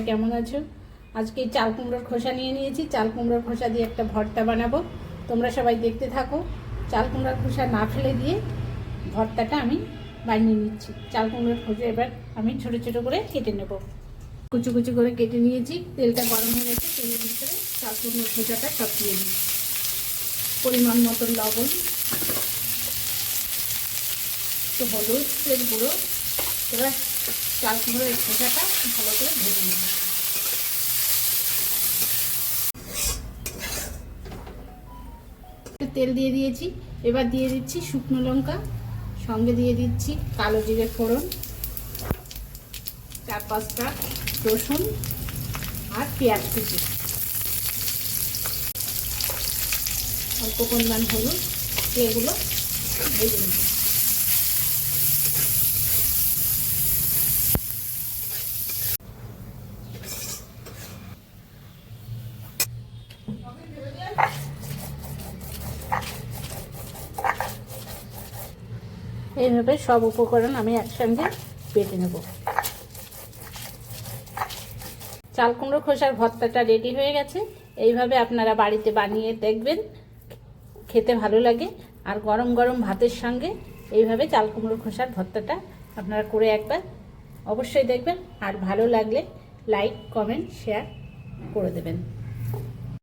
কেমন আছো? আজকে চাল কুমড়োর খোসা নিয়ে নিয়েছি। চাল কুমড়োর খোসা দিয়ে একটা ভর্তা বানাবো। তোমরা সবাই দেখতে থাকো। চাল কুমড়োর খোসা না ফেলে দিয়ে ভর্তাটা আমি বানিয়ে নিচ্ছি। চাল কুমড়োর খোসা এবার আমি ছোট ছোট করে কেটে নেব। কুচি কুচি করে কেটে নিয়েছি। তেলটা গরম হয়ে গেছে। তেলের ভিতরে চাল কুমড়োর খোসাটা সব দিয়ে দিই। পরিমাণ মতো লবণ, একটু হলুদের গুঁড়ো। এবার চাল কুমড়োর খোসাটা ভালো করে ভেজে নেব। তেল দিয়ে দিয়েছি। এবার দিয়ে দিচ্ছি শুকনো লঙ্কা, সঙ্গে দিয়ে দিচ্ছি কালো জিরে ফোড়ন, 4-5টা রসুন আর পেঁয়াজ কুচি, অল্প পরিমাণ হলুদ। এগুলো ভেজে নেব। এইভাবে সব উপকরণ আমি একসঙ্গে বেটে নেব। চাল কুমড়ো খোসার ভর্তাটা রেডি হয়ে গেছে। এইভাবে আপনারা বাড়িতে বানিয়ে দেখবেন, খেতে ভালো লাগে। আর গরম গরম ভাতের সঙ্গে এইভাবে চাল কুমড়ো খোসার ভর্তাটা আপনারা করে একবার অবশ্যই দেখবেন। আর ভালো লাগলে লাইক, কমেন্ট, শেয়ার করে দেবেন।